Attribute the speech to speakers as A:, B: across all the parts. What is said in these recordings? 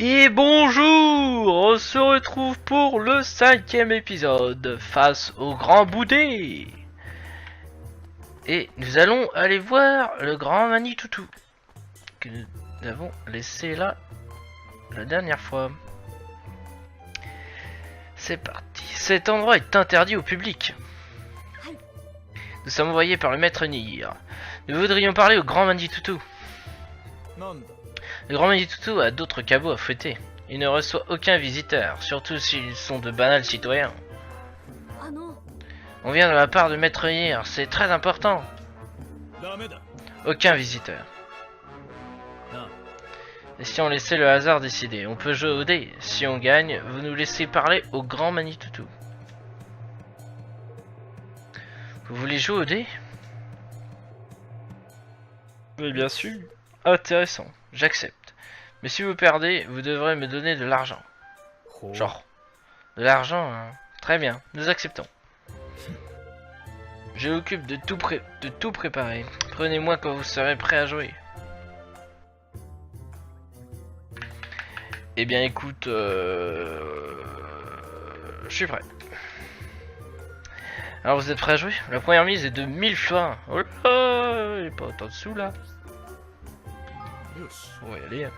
A: Et bonjour, on se retrouve pour le 5e épisode face au grand Boudé. Et nous allons aller voir le grand Manitoutou que nous avons laissé là la dernière fois. C'est parti. Cet endroit est interdit au public. Nous sommes envoyés par le maître Nir. Nous voudrions parler au grand Manitoutou. Le grand Manitoutou a d'autres cabots à fouetter. Il ne reçoit aucun visiteur, surtout s'ils sont de banals citoyens. On vient de la part de maître Nir, c'est très important. Aucun visiteur. Et si on laissait le hasard décider, on peut jouer au dé. Si on gagne, vous nous laissez parler au grand Manitoutou. Vous voulez jouer au dé? Oui, bien sûr. Intéressant, j'accepte. Mais si vous perdez, vous devrez me donner de l'argent. Genre, de l'argent, hein. Très bien, nous acceptons. Je m'occupe de tout préparer. Prenez-moi quand vous serez prêt à jouer. Eh bien écoute, je suis prêt. Alors vous êtes prêt à jouer? La première mise est de 1000 francs. Oh là, il n'y a pas autant de sous là. On va y aller.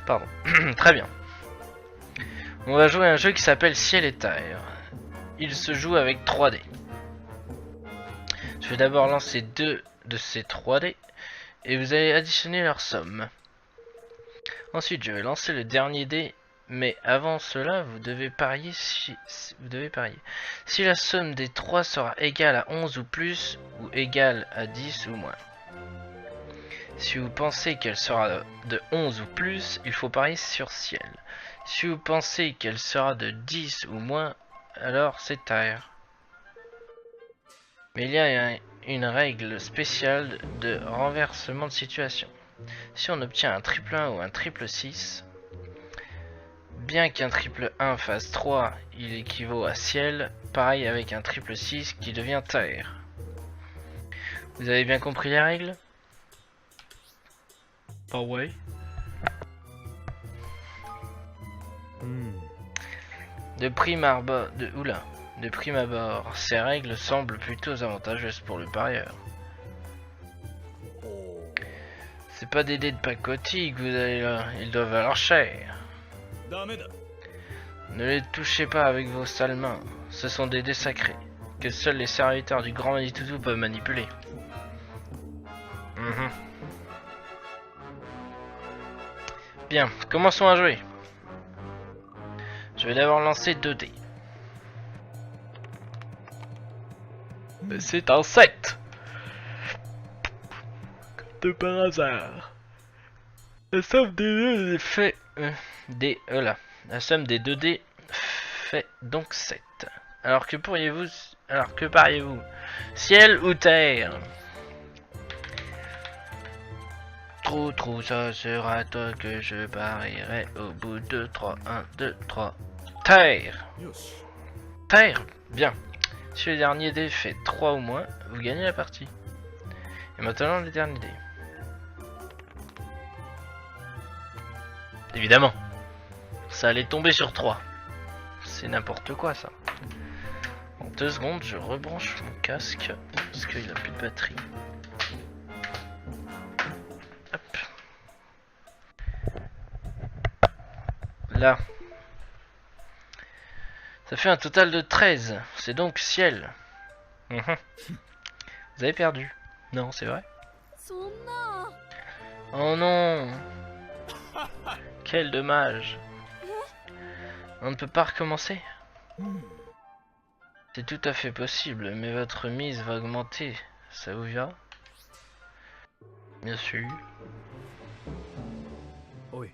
A: Pardon. Très bien. On va jouer à un jeu qui s'appelle Ciel et Terre. Il se joue avec 3 dés. Je vais d'abord lancer 2 de ces 3 dés et vous allez additionner leur somme. Ensuite, je vais lancer le dernier dé, mais avant cela, vous devez parier si la somme des 3 sera égale à 11 ou plus, ou égale à 10 ou moins. Si vous pensez qu'elle sera de 11 ou plus, il faut parier sur ciel. Si vous pensez qu'elle sera de 10 ou moins, alors c'est terre. Mais il y a une règle spéciale de renversement de situation. Si on obtient un triple 1 ou un triple 6, bien qu'un triple 1 fasse 3, il équivaut à ciel, pareil avec un triple 6 qui devient terre. Vous avez bien compris les règles? Oh ouais. De prime abord, ces règles semblent plutôt avantageuses pour le parieur. C'est pas des dés de pacotille que vous avez là, ils doivent valoir cher. Ne les touchez pas avec vos sales mains, ce sont des dés sacrés, que seuls les serviteurs du grand Manitoutou peuvent manipuler. Bien, commençons à jouer. Je vais d'abord lancer 2 dés. C'est un 7. De par hasard. La somme des 2 dés fait... La somme des 2 dés fait donc 7. Alors que pariez-vous? Ciel ou terre? Trou, ça sera toi que je parierai au bout de 3. 1, 2, 3. Terre! Terre! Bien. Si le dernier dé fait 3 ou moins, vous gagnez la partie. Et maintenant le dernier dé. Évidemment. Ça allait tomber sur 3. C'est n'importe quoi ça. En 2 secondes, je rebranche mon casque parce qu'il a plus de batterie. Hop. Là. Ça fait un total de 13. C'est donc ciel. Vous avez perdu. Non, c'est vrai. Oh non. Quel dommage. On ne peut pas recommencer. C'est tout à fait possible, mais votre mise va augmenter. Ça vous va? Bien sûr. Oui.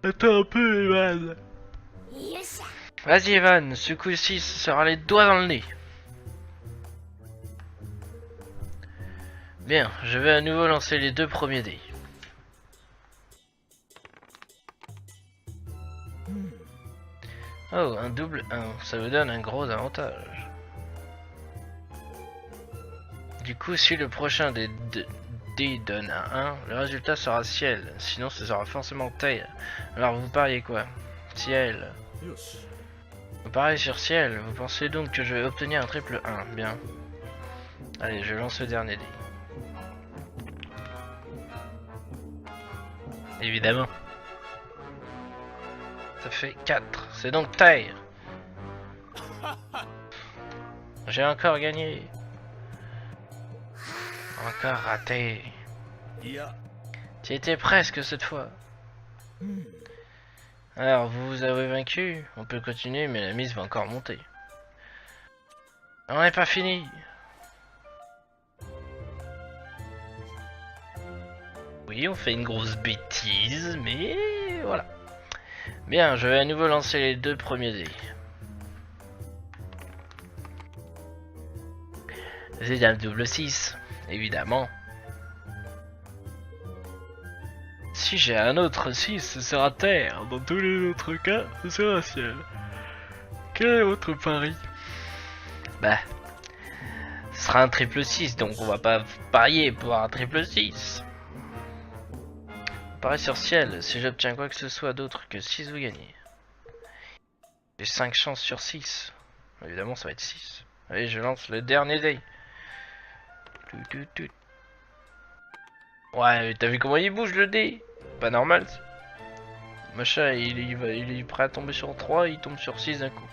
A: Attends un peu, Evan. Vas-y, Evan, ce coup-ci, ce sera les doigts dans le nez. Bien, je vais à nouveau lancer les 2 premiers dés. Oh, un double 1, ça vous donne un gros avantage. Du coup, si le prochain des dé donne un 1, le résultat sera ciel, sinon ce sera forcément taille. Alors vous pariez quoi? Ciel. Vous pariez sur ciel, vous pensez donc que je vais obtenir un triple 1, bien. Allez, je lance le dernier dé. Évidemment. Ça fait 4, c'est donc taille. J'ai encore gagné. Encore raté. Tu étais presque cette fois. Alors, vous vous avez vaincu. On peut continuer, mais la mise va encore monter. On n'est pas fini. Oui, on fait une grosse bêtise, mais voilà. Bien, je vais à nouveau lancer les 2 premiers dés. C'est un double 6, évidemment. Si j'ai un autre 6, ce sera terre. Dans tous les autres cas, ce sera ciel. Quel est votre pari? Bah, ce sera un triple 6, donc on va pas parier pour un triple 6. Pareil sur ciel, si j'obtiens quoi que ce soit d'autre que 6, vous gagnez. J'ai 5 chances sur 6. Évidemment, ça va être 6. Allez, je lance le dernier dé. Ouais, t'as vu comment il bouge le dé? Pas normal. Machin, il est prêt à tomber sur 3, il tombe sur 6 d'un coup.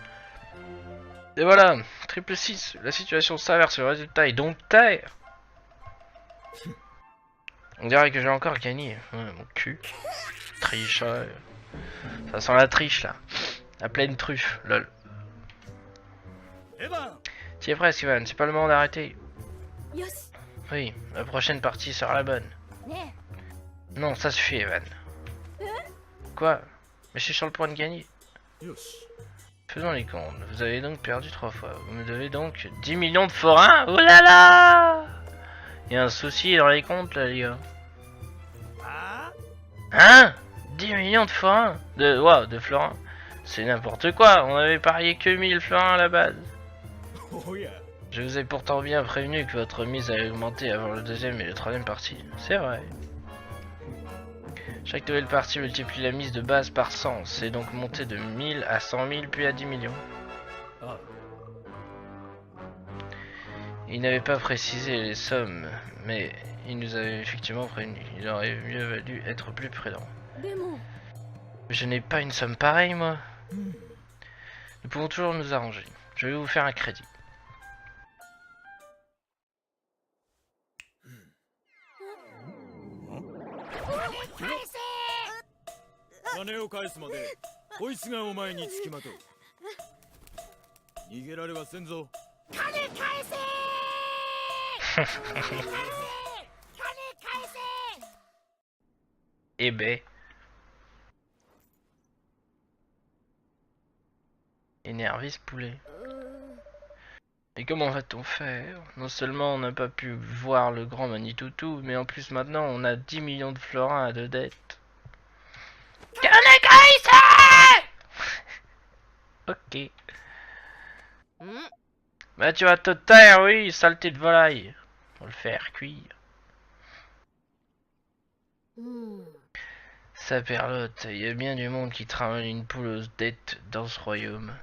A: Et voilà, triple 6. La situation s'inverse, le résultat est donc terre. On dirait que j'ai encore gagné. Ouais, mon cul. Triche. Ça sent la triche là. La pleine truffe, lol. Tu es presque, Evan, c'est pas le moment d'arrêter. Oui, la prochaine partie sera la bonne. Non, ça suffit, Evan. Quoi? Mais je suis sur le point de gagner. Faisons les comptes. Vous avez donc perdu 3 fois. Vous me devez donc 10 millions de forains. Oh là là! Il y a un souci dans les comptes là, les gars. Hein? 10 millions de forains? De florins. C'est n'importe quoi. On avait parié que 1000 florins à la base. Je vous ai pourtant bien prévenu que votre mise allait augmenter avant le deuxième et le troisième partie. C'est vrai. Chaque nouvelle partie multiplie la mise de base par 100. C'est donc monté de 1000 à 100 000 puis à 10 millions. Il n'avait pas précisé les sommes, mais il nous avait effectivement prévenu. Il aurait mieux valu être plus prudent. Je n'ai pas une somme pareille, moi. Nous pouvons toujours nous arranger. Je vais vous faire un crédit. Eh ben. Énervé ce poulet. Et comment va-t-on faire? Non seulement on n'a pas pu voir le grand Manitoutou, mais en plus maintenant on a 10 millions de florins de dette. Ok. Bah tu vas te taire, oui, saleté de volaille. On va le faire cuire. Sa perlotte, il y a bien du monde qui travaille une poule aux dettes dans ce royaume.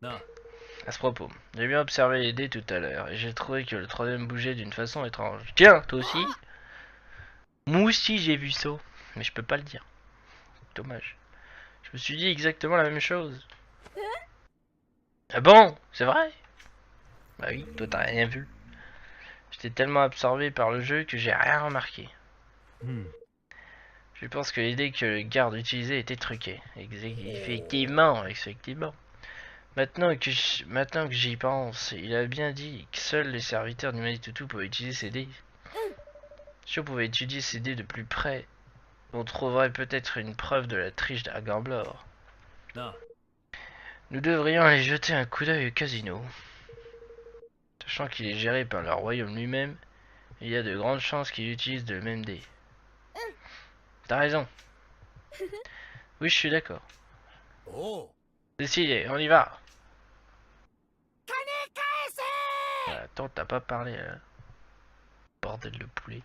A: À ce propos, j'ai bien observé les dés tout à l'heure et j'ai trouvé que le troisième bougeait d'une façon étrange. Tiens, toi aussi? Moi aussi j'ai vu ça, mais je peux pas le dire. Dommage. Je me suis dit exactement la même chose. Ah bon? C'est vrai? Bah oui, toi t'as rien vu. J'étais tellement absorbé par le jeu que j'ai rien remarqué. Je pense que l'idée que le garde utilisait était truquée. Effectivement, effectivement. Maintenant que j'y pense, il a bien dit que seuls les serviteurs du Manitoutou pouvaient utiliser ces dés. Si on pouvait étudier ces dés de plus près, on trouverait peut-être une preuve de la triche d'Agamblor. Nous devrions aller jeter un coup d'œil au casino. Sachant qu'il est géré par le royaume lui-même, il y a de grandes chances qu'il utilise le même dé. T'as raison. Oui, je suis d'accord. Décidé, on y va. Attends, t'as pas parlé là. bordel de poulet.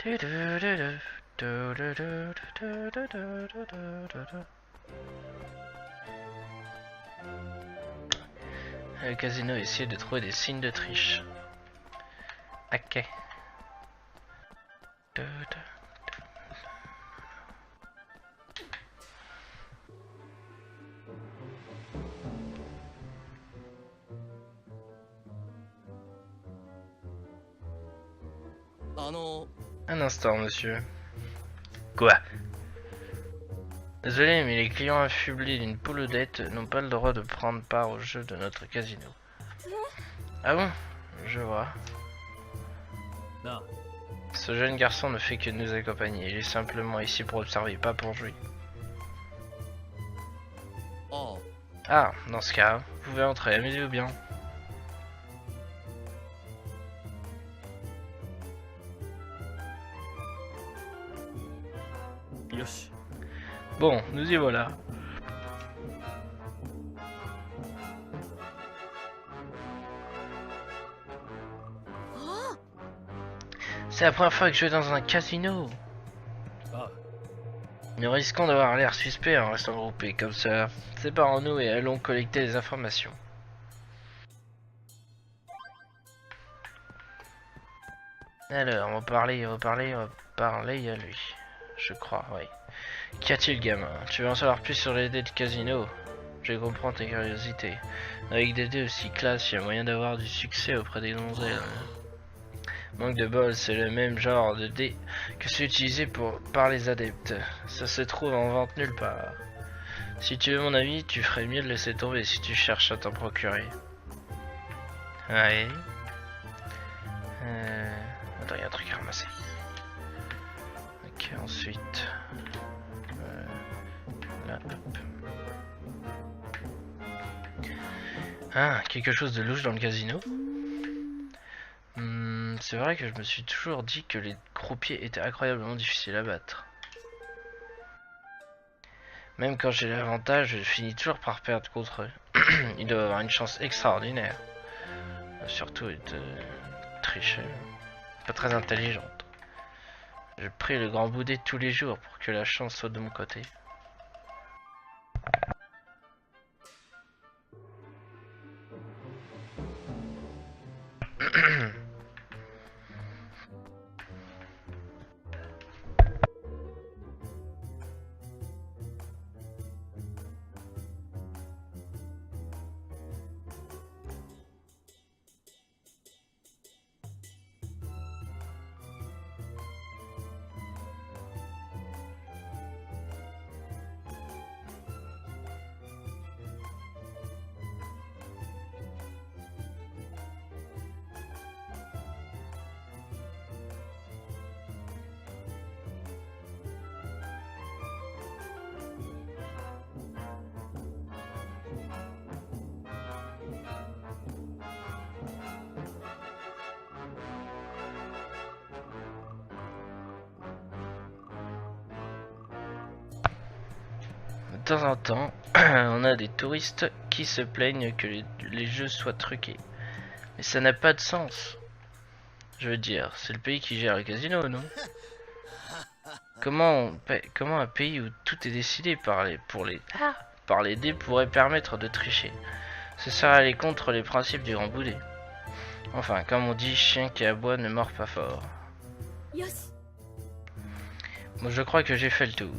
A: Le casino essaie de trouver des signes de triche. Ok. Un instant, monsieur. Quoi? Désolé, mais les clients affublés d'une poule aux dettes n'ont pas le droit de prendre part au jeu de notre casino. Ah bon? Je vois.
B: Non.
A: Ce jeune garçon ne fait que nous accompagner. Il est simplement ici pour observer, pas pour jouer.
B: Oh.
A: Ah, dans ce cas, vous pouvez entrer, amusez-vous bien.
B: Yoshi.
A: Bon, nous y voilà. C'est la première fois que je vais dans un casino.
B: Ah.
A: Nous risquons d'avoir l'air suspect en restant groupés comme ça. Séparons-nous et allons collecter des informations. Alors, on va parler à lui. Je crois, oui. Qu'y a-t-il, gamin? Tu veux en savoir plus sur les dés de casino? Je comprends ta curiosité. Avec des dés aussi classe, il y a moyen d'avoir du succès auprès des donzelles. Manque de bol, c'est le même genre de dés que ceux utilisés par les adeptes. Ça se trouve en vente nulle part. Si tu veux mon avis, tu ferais mieux de laisser tomber si tu cherches à t'en procurer. Ouais. Attends, il y a un truc à ramasser. Ok, ensuite. Là, hop. Ah, quelque chose de louche dans le casino. C'est vrai que je me suis toujours dit que les croupiers étaient incroyablement difficiles à battre. Même quand j'ai l'avantage, je finis toujours par perdre contre eux. Ils doivent avoir une chance extraordinaire. Surtout être tricheur. Pas très intelligente. Je prie le grand Bouddha tous les jours pour que la chance soit de mon côté. De temps en temps, on a des touristes qui se plaignent que les jeux soient truqués. Mais ça n'a pas de sens. Je veux dire, c'est le pays qui gère le casino, non? Comment un pays où tout est décidé par les dés pourrait permettre de tricher? Ce serait aller contre les principes du grand Bouddha. Enfin, comme on dit, chien qui aboie ne mord pas fort. Moi, je crois que j'ai fait le tour.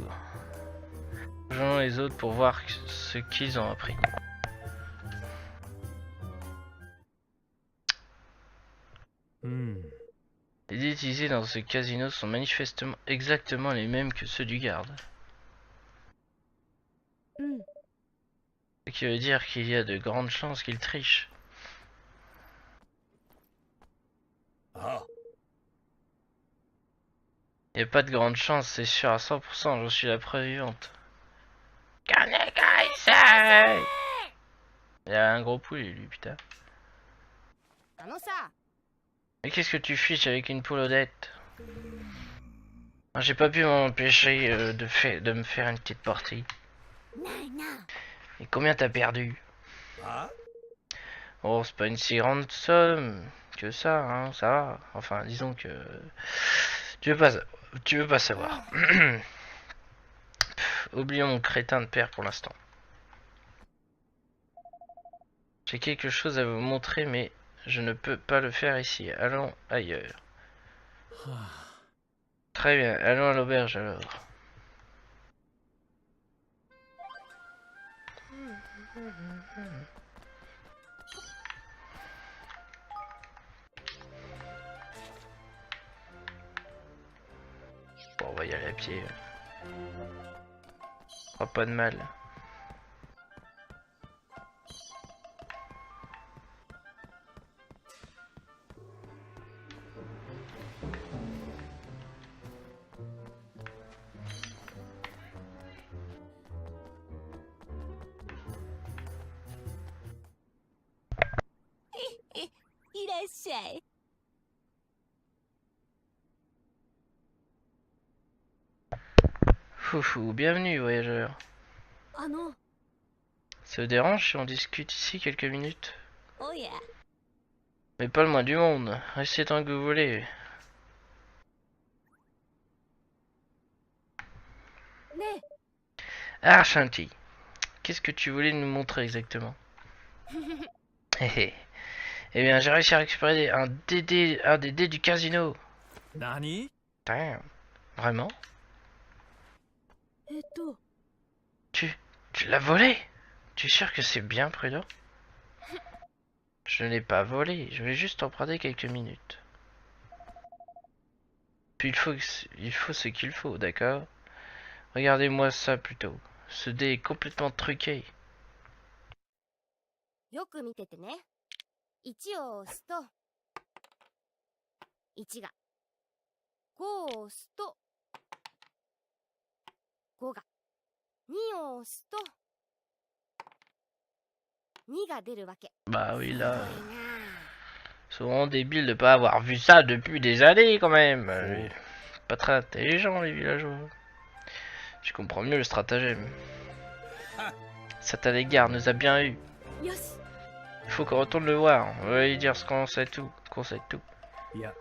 A: Rejoignons les autres pour voir ce qu'ils ont appris. Les dés utilisés dans ce casino sont manifestement exactement les mêmes que ceux du garde. Ce qui veut dire qu'il y a de grandes chances qu'il triche. Il n'y a pas de grande chance, c'est sûr à 100%, j'en suis la preuve vivante. Il y a un gros poulet lui, putain. Mais qu'est-ce que tu fiches avec une poule aux dettes? J'ai pas pu m'empêcher de me faire une petite partie. Et combien t'as perdu?
B: Ah.
A: Oh, c'est pas une si grande somme que ça, hein, ça va. Enfin, disons que tu veux pas savoir. Oublions mon crétin de père pour l'instant. J'ai quelque chose à vous montrer, mais je ne peux pas le faire ici. Allons ailleurs. Très bien, allons à l'auberge alors. Bon, on va y aller à pied. Oh, pas de mal. Foufou, bienvenue voyageur. Ça vous dérange si on discute ici quelques minutes? Mais pas le moins du monde. Restez tant que vous voulez. Ah, Shanti, qu'est-ce que tu voulais nous montrer exactement? Eh bien, j'ai réussi à récupérer un des dés du casino.
B: Nani?
A: Damn. Vraiment? Tu, tu l'as volé? Tu es sûr que c'est bien prudent? Je ne l'ai pas volé, je vais juste emprunter quelques minutes. Puis il faut ce qu'il faut, d'accord? Regardez-moi ça plutôt. Ce dé est complètement truqué.
C: よく見ててね。1を押すと1が、5を押すと5が、2を押すと2が出るわけ。
A: Bah oui,
C: すごい
A: là,
C: な。
A: c'est vraiment débile de pas avoir vu ça depuis des années quand même.
B: Oh.
A: Pas très intelligent les villageois. Je comprends mieux le stratagème. Satané garde nous a bien eu.
C: よし。
A: Il faut qu'on retourne le voir. On va lui dire ce qu'on sait tout. Qu'on sait tout.
B: いや、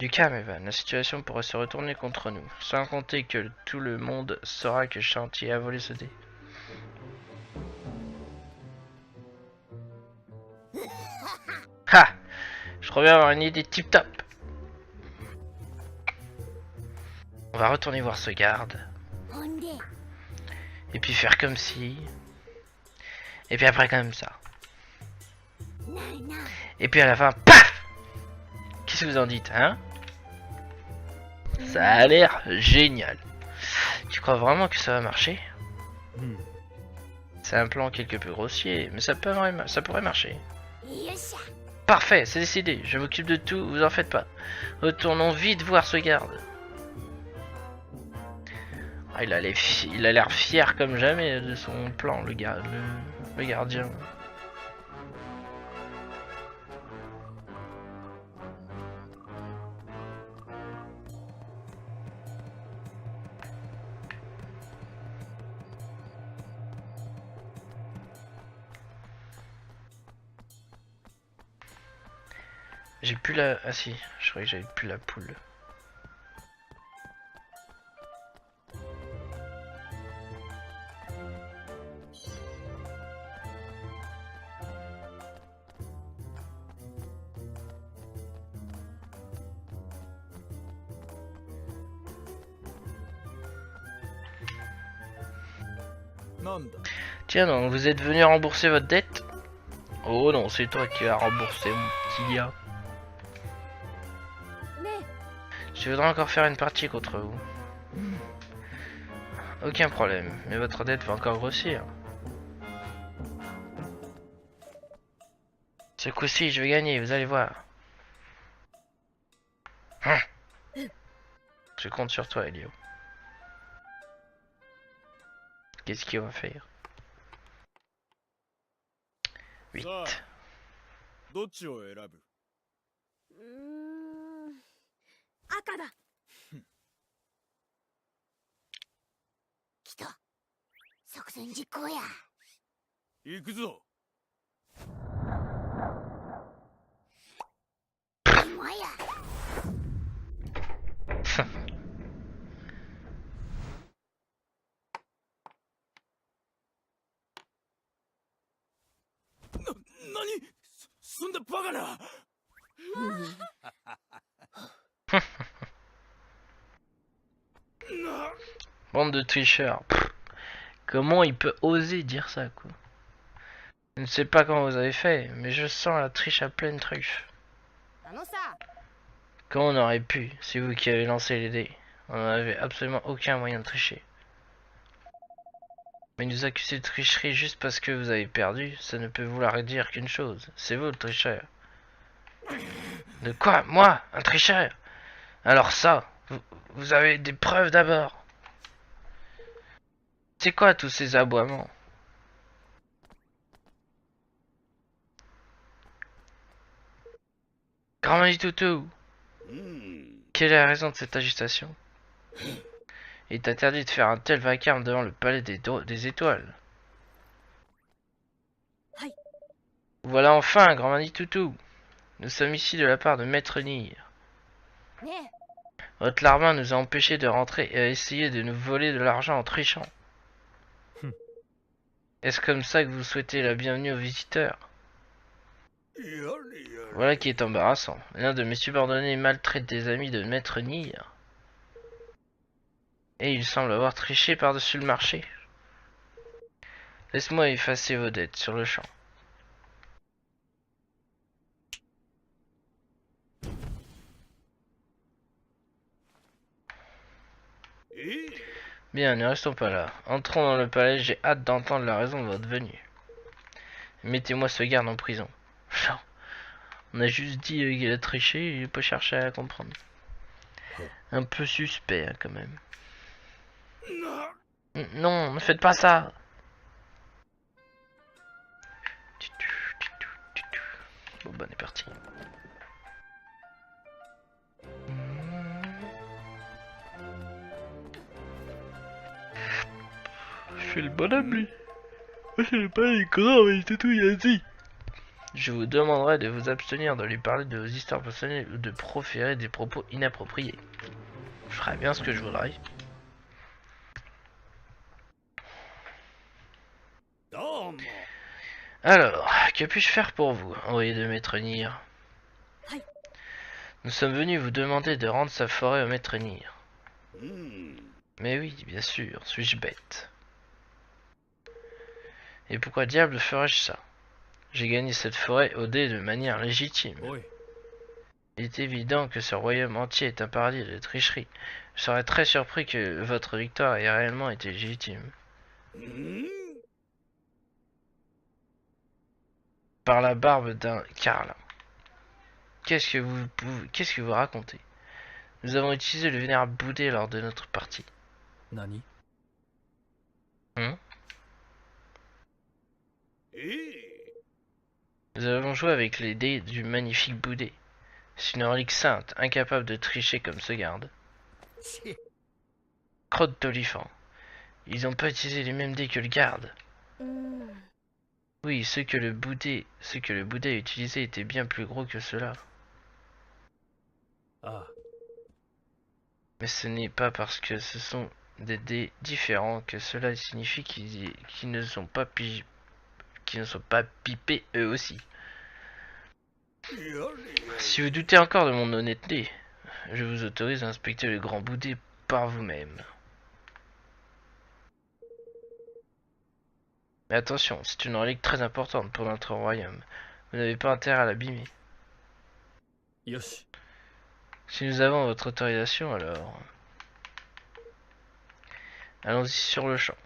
A: Du calme, Evan. La situation pourrait se retourner contre nous. Sans compter que tout le monde saura que Chantier a volé ce dé. Ha! Je crois bien avoir une idée tip top. On va retourner voir ce garde.
C: ほんで、
A: Et puis faire comme si. Et puis après comme ça.
C: ないな。
A: Et puis à la fin, paf! Qu'est-ce que vous en dites, hein? Ça a l'air génial. Tu crois vraiment que ça va marcher? C'est un plan quelque peu grossier, mais ça pourrait marcher.
C: よっしゃ。
A: Parfait, c'est décidé. Je m'occupe de tout, vous en faites pas. Retournons vite voir ce garde. Ah, il a l'air fier comme jamais de son plan, le gardien. J'ai plus la... Ah si, je croyais que j'avais plus la poule. Tiens donc, vous êtes venu rembourser votre dette? Oh non, c'est toi qui vas rembourser mon petit gars.
C: ね
A: Je voudrais encore faire une partie contre vous. Aucun problème, mais votre dette va encore grossir. Ce coup-ci, je vais gagner, vous allez voir. Je compte sur toi, Elio. Qu'est-ce qu'il va faire? 8.
D: さあどっちを選ぶ？
C: 赤だ。来た。作戦実行や。
D: 行くぞ。
C: もや。
D: 何そんなバカな。
A: Bande de tricheurs. Pff, comment il peut oser dire ça, quoi? Je ne sais pas comment vous avez fait, mais je sens la triche à pleine truffe.
C: あのさ、
A: Comment on aurait pu? C'est vous qui avez lancé les dés. On n'avait absolument aucun moyen de tricher. Mais nous accuser de tricherie juste parce que vous avez perdu, ça ne peut vouloir dire qu'une chose. C'est vous le tricheur. De quoi? Moi? Un tricheur? Alors ça, vous avez des preuves d'abord. C'est quoi tous ces aboiements? Grand Manitoutou,
D: うん。
A: quelle est la raison de cette agitation? Il est interdit de faire un tel vacarme devant le palais des étoiles.
C: Aïe.
A: Voilà enfin, Grand Manitoutou. Nous sommes ici de la part de Maître Nier.
C: ねえ、
A: Votre larbin nous a empêchés de rentrer et a essayé de nous voler de l'argent en trichant. Est-ce comme ça que vous souhaitez la bienvenue aux visiteurs?
D: やれやれ。
A: Voilà qui est embarrassant. L'un de mes subordonnés maltraite des amis de Maître Nier. Et il semble avoir triché par-dessus le marché. Laisse-moi effacer vos dettes sur le champ. Bien, ne restons pas là. Entrons dans le palais, j'ai hâte d'entendre la raison de votre venue. Mettez-moi ce garde en prison. Non. On a juste dit qu'il a triché, il n'a pas cherché à comprendre. Un peu suspect, hein, quand même. Non, ne faites pas ça. Bon, bah, on est parti. Je fais le bonhomme, lui. Moi, je pas les grands, mais c'est tout, il a dit. Je vous demanderai de vous abstenir de lui parler de vos histoires personnelles ou de proférer des propos inappropriés. Je ferai bien ce que je voudrais.
D: どうも。
A: Alors, que puis-je faire pour vous, envoyé de Maître Nier?
C: Aïe.
A: Nous sommes venus vous demander de rendre sa forêt au Maître Nier.
D: うん。
A: Mais oui, bien sûr, suis-je bête. Et pourquoi diable ferais-je ça? J'ai gagné cette forêt au dé de manière légitime.
B: おい、
A: Il est évident que ce royaume entier est un paradis de tricherie. Je serais très surpris que votre victoire ait réellement été légitime.
D: うん。
A: Par la barbe d'un carlin. Qu'est-ce que vous racontez? Nous avons utilisé le vénérable Bouddé lors de notre partie.
B: 何？Nous
A: avons joué avec les dés du magnifique Bouddé. C'est une relique sainte, incapable de tricher comme ce garde.
B: チッ
A: Crotte d'olifant. Ils n'ont pas utilisé les mêmes dés que le garde.
C: うーん、
A: Oui, ceux que le Bouddé a utilisés étaient bien plus gros que ceux-là.
B: ああ、
A: Mais ce n'est pas parce que ce sont des dés différents que cela signifie qu'ils ne sont pas pipés eux aussi.
D: やれやれ。
A: Si vous doutez encore de mon honnêteté, je vous autorise à inspecter le grand Bouddé par vous-même. Mais attention, c'est une relique très importante pour notre royaume. Vous n'avez pas intérêt à l'abîmer.
B: よし。
A: Si nous avons votre autorisation, alors... Allons-y sur le champ.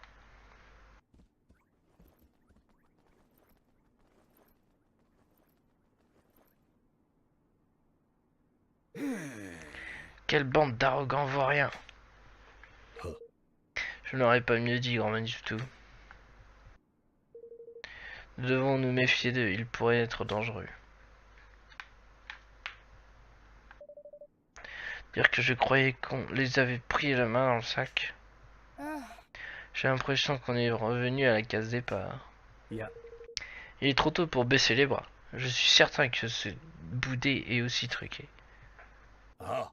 A: Quelle bande d'arrogants vauriens! Je n'aurais pas mieux dit, grand Manitou. Nous devons nous méfier d'eux, ils pourraient être dangereux. Dire que je croyais qu'on les avait pris la main dans le sac.
C: うん、
A: J'ai l'impression qu'on est revenu à la case départ.
B: いや、
A: Il est trop tôt pour baisser les bras. Je suis certain que ce Bouddé est aussi truqué.
B: ああ、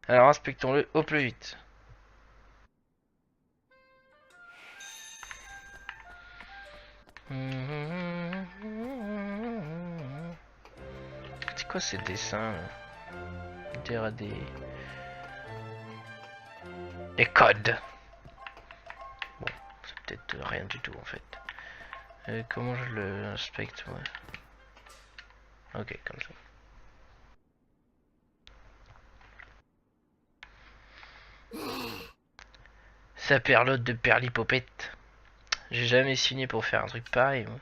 A: Alors inspectons-le au plus vite. C'est quoi ces dessins là? Dégradé. Les codes. Bon, c'est peut-être rien du tout en fait. Comment je le inspecte moi? Ok, comme ça. Saperlotte de perlipopette. J'ai jamais signé pour faire un truc pareil moi.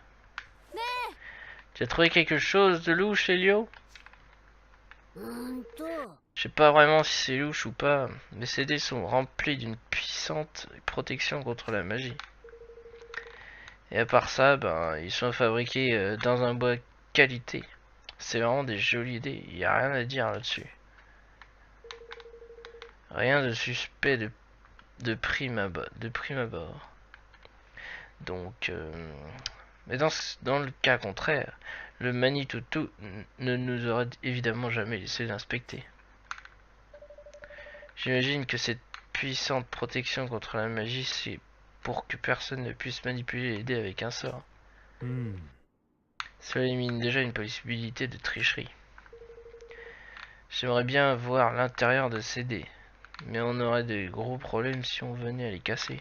A: Tu as trouvé quelque chose de louche, Elio?
C: うーんと
A: Je sais pas vraiment si c'est louche ou pas, mais ces dés sont remplis d'une puissante protection contre la magie. Et à part ça, ben, ils sont fabriqués dans un bois qualité. C'est vraiment des jolis dés, il n'y a rien à dire là-dessus. Rien de suspect de prime abord. Donc, mais dans le cas contraire, le Manitutu ne nous aurait évidemment jamais laissé l'inspecter. J'imagine que cette puissante protection contre la magie, c'est pour que personne ne puisse manipuler les dés avec un sort.
B: うん。
A: Cela élimine déjà une possibilité de tricherie. J'aimerais bien voir l'intérieur de ces dés, mais on aurait de gros problèmes si on venait à les casser.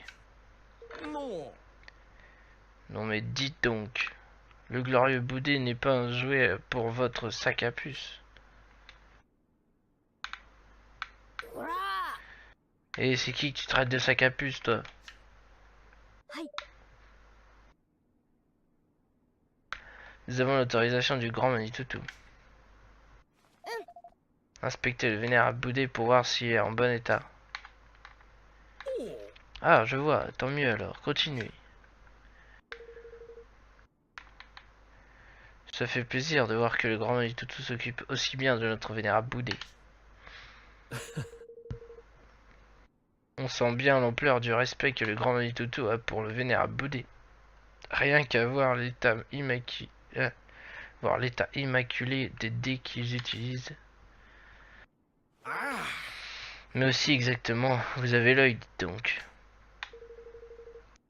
B: も
A: Non mais dites donc, le glorieux Boudé n'est pas un jouet pour votre sac à puce.
C: ほら
A: Et c'est qui que tu traites de sac à puce, toi?
C: Aïe.
A: Nous avons l'autorisation du grand Manitutu. Inspectez le vénérable Boudé pour voir s'il est en bon état. Ah, je vois, tant mieux alors, continuez. Ça fait plaisir de voir que le grand Manitutu s'occupe aussi bien de notre vénérable Boudé. On sent bien l'ampleur du respect que le grand Manitutu a pour le vénérable Boudé. Rien qu'à voir l'état immaculé des dés qu'ils utilisent. Mais aussi exactement, vous avez l'œil, dites donc.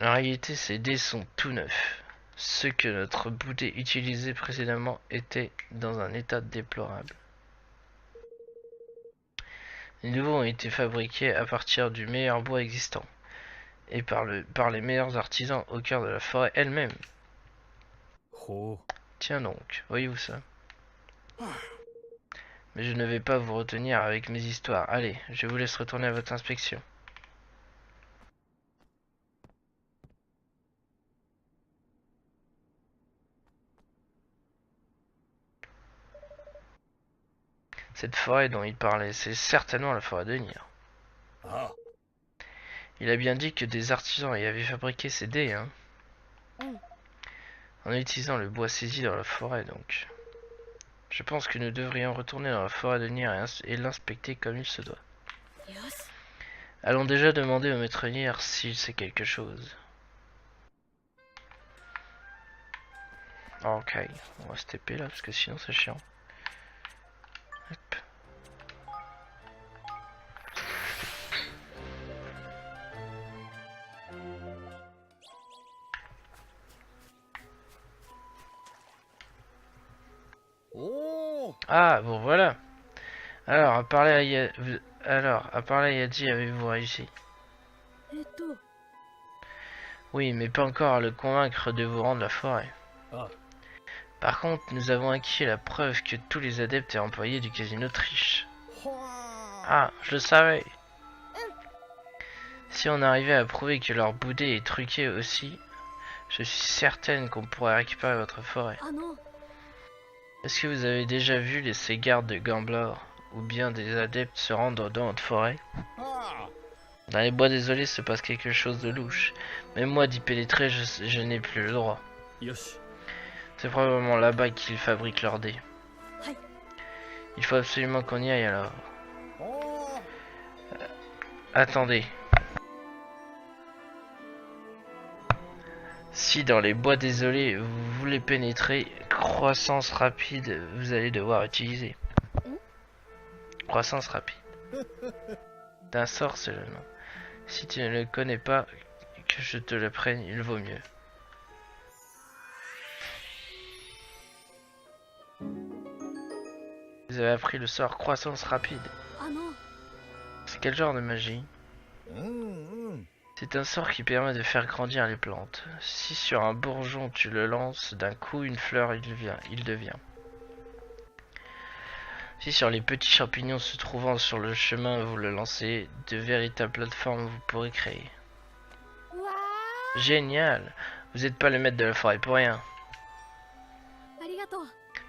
A: En réalité, ces dés sont tout neufs. Ceux que notre Boudé utilisait précédemment étaient dans un état déplorable. Les nouveaux ont été fabriqués à partir du meilleur bois existant et par les meilleurs artisans au cœur de la forêt elle-même.
B: ほう。
A: Tiens donc, voyez-vous ça? Mais je ne vais pas vous retenir avec mes histoires. Allez, je vous laisse retourner à votre inspection. Cette forêt dont il parlait, c'est certainement la forêt de Nier.
B: ああ、
A: Il a bien dit que des artisans y avaient fabriqué ces dés, hein. En utilisant le bois saisi dans la forêt, donc. Je pense que nous devrions retourner dans la forêt de Nier et l'inspecter comme il se doit.
C: よし
A: Allons déjà demander au maître Nier s'il sait quelque chose. Ok, on va se TP là parce que sinon c'est chiant. Hop.
B: おお。
A: Ah bon voilà. Alors à parler à Yadi, avez-vous réussi?
C: えっと
A: Oui, mais pas encore à le convaincre de vous rendre la forêt.
B: Ah.
A: Par contre, nous avons acquis la preuve que tous les adeptes et employés du casino trichent.
B: ほあ。
A: Ah, je le savais. Si on arrivait à prouver que leur boudé est truqué aussi, je suis certaine qu'on pourrait récupérer votre forêt.
C: あの
A: Est-ce que vous avez déjà vu ces gardes de Gamblor ou bien des adeptes se rendre dans votre forêt?
B: あ
A: Dans les bois désolés se passe quelque chose de louche. Même moi d'y pénétrer, je n'ai plus le droit.
B: あ。よし。
A: C'est probablement là-bas qu'ils fabriquent leurs dés.
C: Aïe.
A: Il faut absolument qu'on y aille alors.
B: おお。
A: Attendez. Si dans les bois désolés vous voulez pénétrer, croissance rapide, vous allez devoir utiliser. Croissance rapide. D'un sort, c'est le nom. Si tu ne le connais pas, que je te le prenne, il vaut mieux. Vous avez appris le sort croissance rapide.
C: あの
A: C'est quel genre de magie?
B: うんうん
A: C'est un sort qui permet de faire grandir les plantes. Si sur un bourgeon tu le lances, d'un coup une fleur il devient. Si sur les petits champignons se trouvant sur le chemin vous le lancez, de véritables plateformes vous pourrez créer.
C: うわ
A: Génial! Vous n'êtes pas le maître de la forêt pour rien.
C: ーありがとう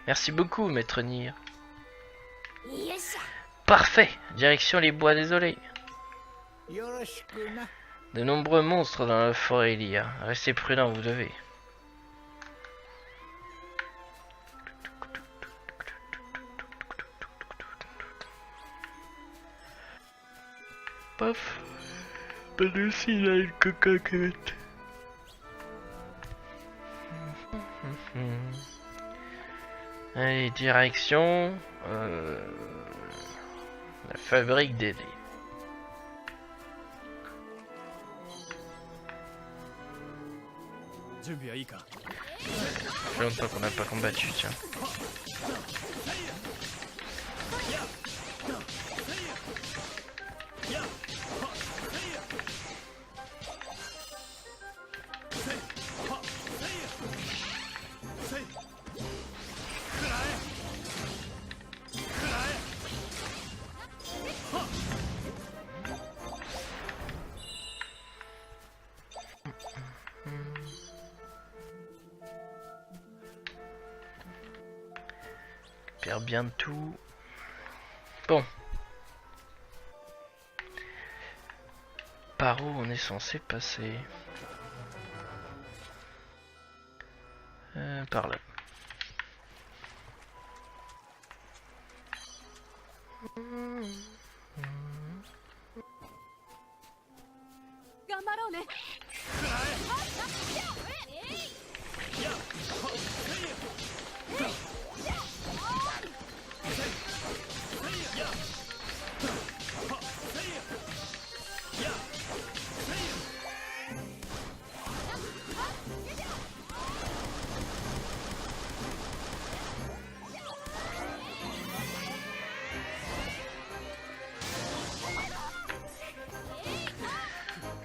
A: Merci beaucoup, maître Nier.
C: よっしゃ
A: Parfait! Direction les bois désolés.
B: よろしくな
A: De nombreux monstres dans la forêt il y a. Restez prudents, vous devez. Paf. Par-dessus, il a une cocoquette. Allez, direction... la fabrique des dés. Ça fait longtemps qu'on n'a pas combattu, tiens. Perd bien de tout. Bon. Par où on est censé passer? Par là.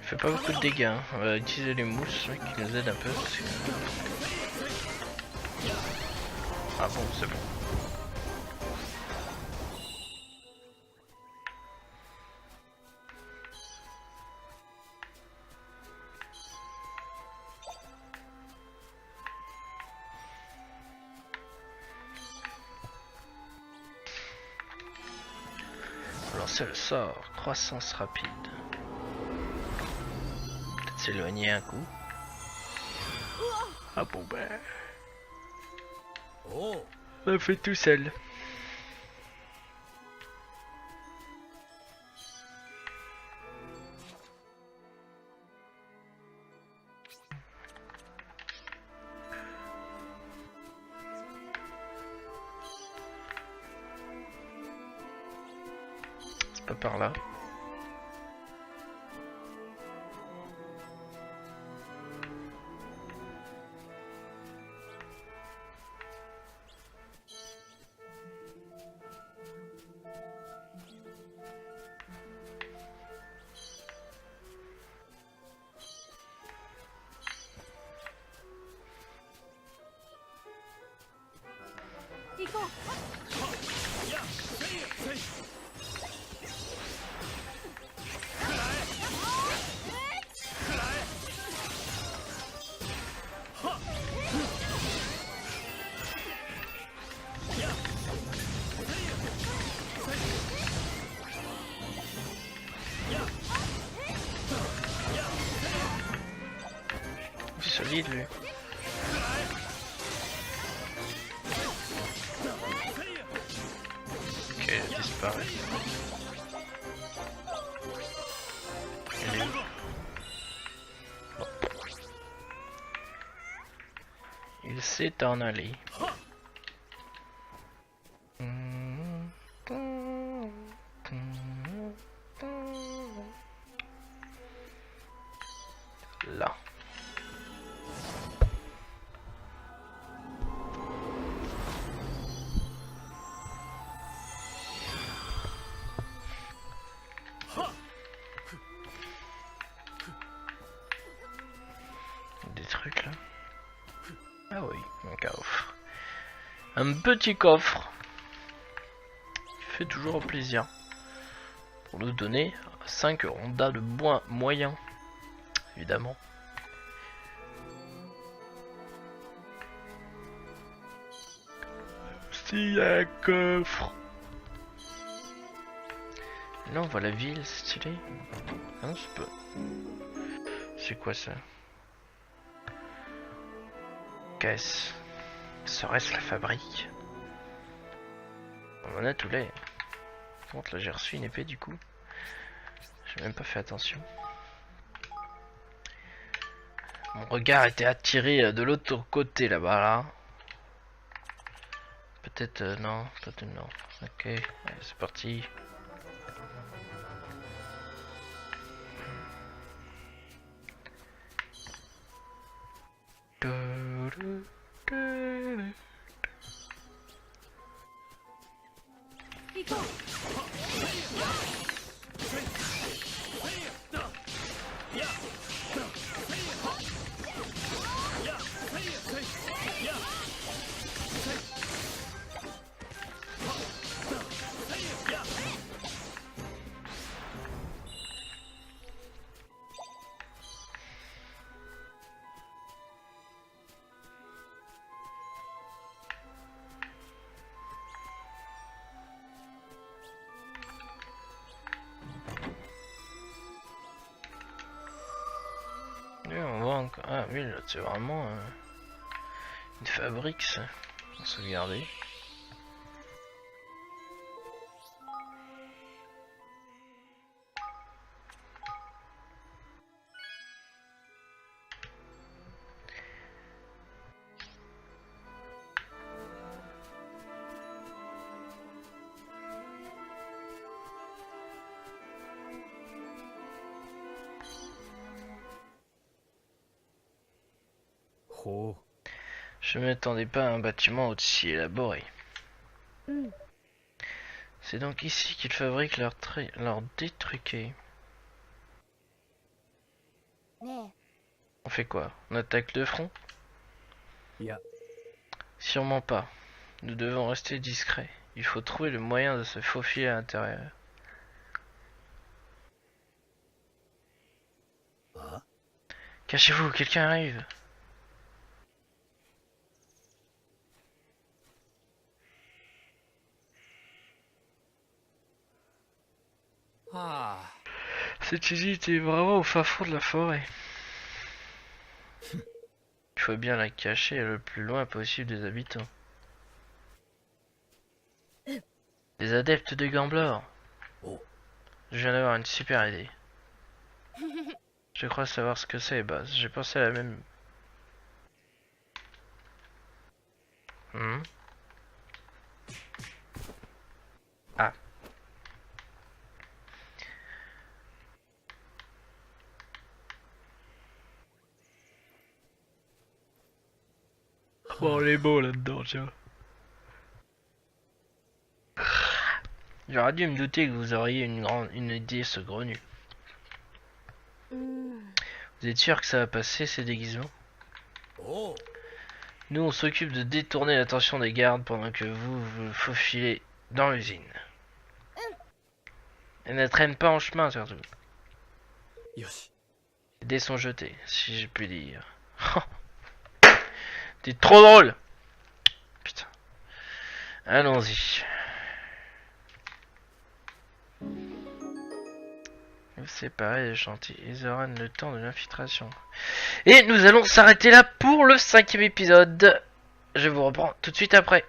A: Il fait pas beaucoup de dégâts, hein. On va utiliser les mousses qui nous aident un peu. Parce que... Ah bon, c'est bon. Lancer le sort, croissance rapide. Peut-être s'éloigner un coup. Ah bon ben.
B: おう
A: On fait tout seul. C'est pas par là. Solide lui. Ok, il disparaît. Il est où? Bon. Il s'est en allé. Ah oui, un coffre. Un petit coffre. Qui fait toujours plaisir. Pour nous donner 5 rondas de bois moyen. Évidemment. Si un coffre. Là on voit la ville, c'est stylé. Ah non, c'est pas. C'est quoi ça? Qu'est-ce? Serait-ce la fabrique? On en a tous les. Par contre là j'ai reçu une épée du coup. J'ai même pas fait attention. Mon regard était attiré de l'autre côté là-bas là. Peut-être non, peut-être non. Ok, allez, c'est parti. Et on voit encore. Ah oui, là c'est vraiment une fabrique ça. On va sauvegarder.
B: Oh.
A: Je m'attendais pas à un bâtiment aussi élaboré. C'est donc ici qu'ils fabriquent leur détruqué.
C: ね
A: On fait quoi? On attaque de front?
B: いや、
A: Sûrement pas. Nous devons rester discrets. Il faut trouver le moyen de se faufiler à l'intérieur.
B: Ah.
A: Cachez-vous, quelqu'un arrive.
B: Ah.
A: Cette usine est vraiment au fin fond de la forêt. Il faut bien la cacher le plus loin possible des habitants. Des adeptes de Gamblor.
B: Oh.
A: Je viens d'avoir une super idée. Je crois savoir ce que c'est, Baz. J'ai pensé à la même. Ah. Oh, on est beau là-dedans, tiens. J'aurais dû me douter que vous auriez une idée saugrenue. Vous êtes sûr que ça va passer ces déguisements?
B: Oh.
A: Nous on s'occupe de détourner l'attention des gardes pendant que vous vous faufilez dans l'usine. Et ne traîne pas en chemin surtout.
B: Yoshi.
A: Les dés sont jetés, si je puis dire. T'es trop drôle! Putain. Allons-y. Vous séparez les chantiers. Ils auront le temps de l'infiltration. Et nous allons s'arrêter là pour le 5e épisode. Je vous reprends tout de suite après.